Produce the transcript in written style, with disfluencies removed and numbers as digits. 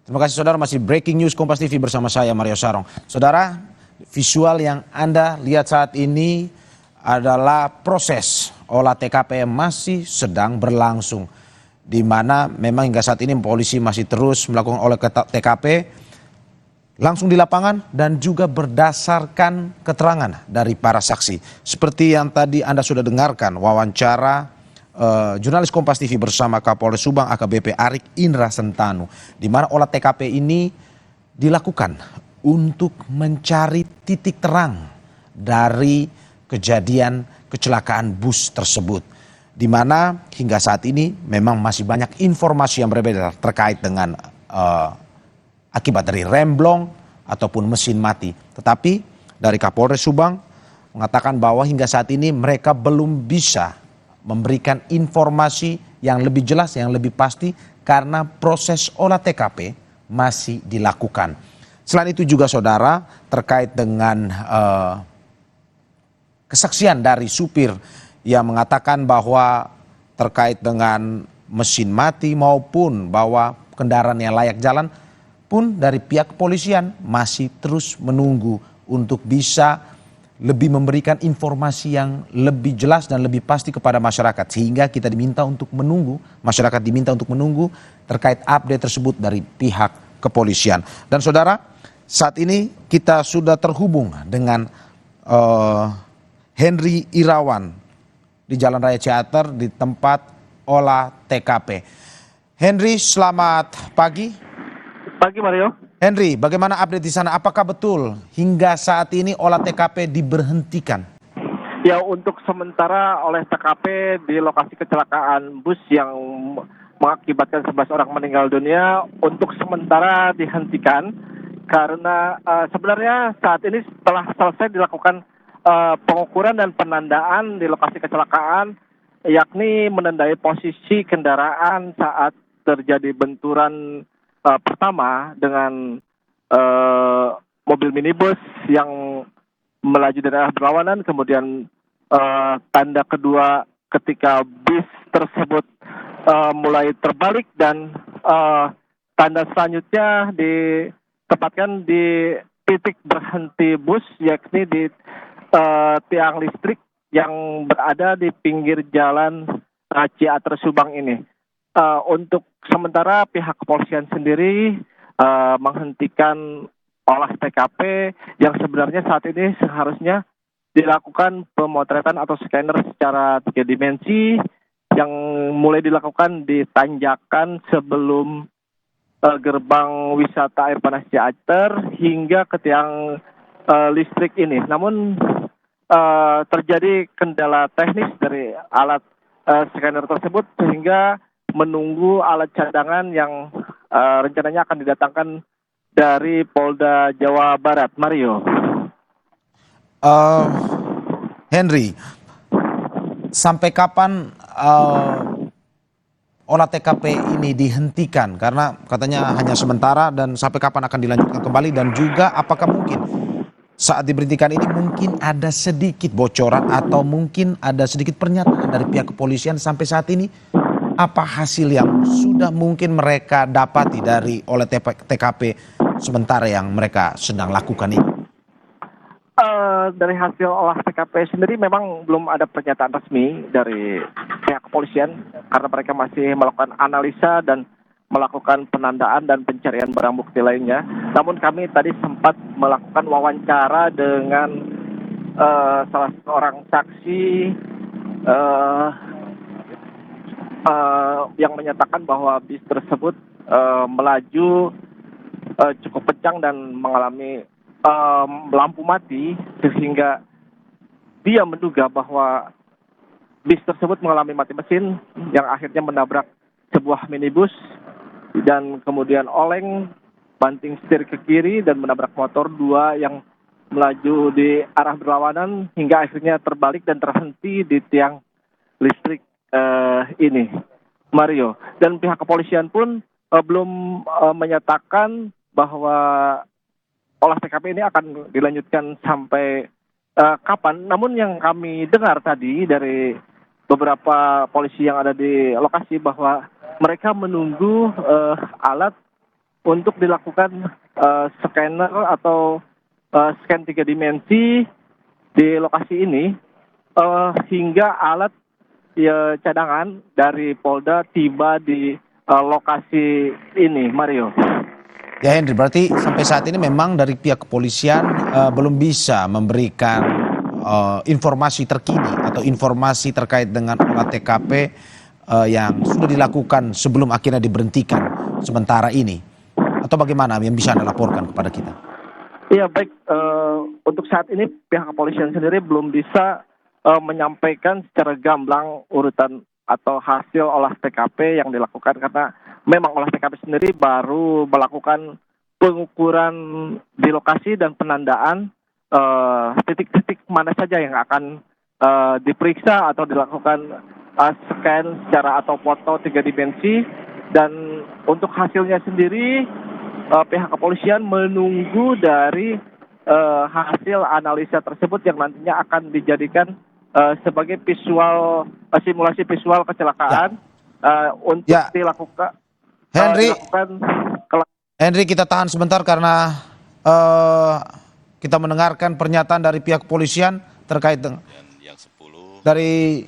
Terima kasih saudara, masih breaking news Kompas TV bersama saya Mario Sarong. Saudara, visual yang Anda lihat saat ini adalah proses olah TKP yang masih sedang berlangsung. Di mana memang hingga saat ini polisi masih terus melakukan olah TKP langsung di lapangan dan juga berdasarkan keterangan dari para saksi. Seperti yang tadi Anda sudah dengarkan wawancara jurnalis Kompas TV bersama Kapolres Subang AKBP Arik Indra Sentanu, di mana olah TKP ini dilakukan untuk mencari titik terang dari kejadian kecelakaan bus tersebut, di mana hingga saat ini memang masih banyak informasi yang berbeda terkait dengan akibat dari remblong ataupun mesin mati. Tetapi dari Kapolres Subang mengatakan bahwa hingga saat ini mereka belum bisa memberikan informasi yang lebih jelas, yang lebih pasti karena proses olah TKP masih dilakukan. Selain itu juga saudara, terkait dengan kesaksian dari supir yang mengatakan bahwa terkait dengan mesin mati maupun bahwa kendaraan yang layak jalan pun dari pihak kepolisian masih terus menunggu untuk bisa lebih memberikan informasi yang lebih jelas dan lebih pasti kepada masyarakat, sehingga kita diminta untuk menunggu, masyarakat diminta untuk menunggu terkait update tersebut dari pihak kepolisian. Dan saudara, saat ini kita sudah terhubung dengan Henry Irawan di Jalan Raya Ciater di tempat olah TKP. Henry, selamat pagi. Pagi Mario. Henry, bagaimana update di sana? Apakah betul hingga saat ini olah TKP diberhentikan? Ya, untuk sementara oleh TKP di lokasi kecelakaan bus yang mengakibatkan 11 orang meninggal dunia untuk sementara dihentikan karena sebenarnya saat ini setelah selesai dilakukan pengukuran dan penandaan di lokasi kecelakaan, yakni menandai posisi kendaraan saat terjadi benturan pertama dengan mobil minibus yang melaju dari arah berlawanan, kemudian tanda kedua ketika bis tersebut mulai terbalik, dan tanda selanjutnya ditempatkan di titik berhenti bus, yakni di tiang listrik yang berada di pinggir jalan Ciater Subang ini. Untuk sementara pihak kepolisian sendiri menghentikan olah TKP yang sebenarnya saat ini seharusnya dilakukan pemotretan atau scanner secara 3 dimensi yang mulai dilakukan di tanjakan sebelum gerbang wisata air panas Ciater hingga ke tiang listrik ini. Namun terjadi kendala teknis dari alat scanner tersebut sehingga menunggu alat cadangan yang rencananya akan didatangkan dari Polda Jawa Barat. Mario. Henry, sampai kapan olah TKP ini dihentikan? Karena katanya hanya sementara, dan sampai kapan akan dilanjutkan kembali? Dan juga apakah mungkin saat diberhentikan ini mungkin ada sedikit bocoran atau mungkin ada sedikit pernyataan dari pihak kepolisian sampai saat ini? Apa hasil yang sudah mungkin mereka dapati dari oleh TKP sementara yang mereka sedang lakukan ini? Dari hasil olah TKP sendiri memang belum ada pernyataan resmi dari pihak kepolisian karena mereka masih melakukan analisa dan melakukan penandaan dan pencarian barang bukti lainnya. Namun kami tadi sempat melakukan wawancara dengan salah seorang saksi yang menyatakan bahwa bis tersebut melaju cukup kencang dan mengalami lampu mati, sehingga dia menduga bahwa bis tersebut mengalami mati mesin yang akhirnya menabrak sebuah minibus dan kemudian oleng, banting setir ke kiri dan menabrak motor 2 yang melaju di arah berlawanan hingga akhirnya terbalik dan terhenti di tiang listrik ini, Mario. Dan pihak kepolisian pun belum menyatakan bahwa olah TKP ini akan dilanjutkan sampai kapan. Namun yang kami dengar tadi dari beberapa polisi yang ada di lokasi bahwa mereka menunggu alat untuk dilakukan scanner atau scan 3 dimensi di lokasi ini hingga alat cadangan dari Polda tiba di lokasi ini, Mario. Ya Henry, berarti sampai saat ini memang dari pihak kepolisian belum bisa memberikan informasi terkini atau informasi terkait dengan olah TKP yang sudah dilakukan sebelum akhirnya diberhentikan sementara ini. Atau bagaimana yang bisa Anda laporkan kepada kita? Iya baik, untuk saat ini pihak kepolisian sendiri belum bisa menyampaikan secara gamblang urutan atau hasil olah TKP yang dilakukan karena memang olah TKP sendiri baru melakukan pengukuran di lokasi dan penandaan titik-titik mana saja yang akan diperiksa atau dilakukan scan secara atau foto 3 dimensi, dan untuk hasilnya sendiri pihak kepolisian menunggu dari hasil analisa tersebut yang nantinya akan dijadikan sebagai visual simulasi visual kecelakaan untuk dilakukan. Henry, kita tahan sebentar karena kita mendengarkan pernyataan dari pihak kepolisian terkait dengan dari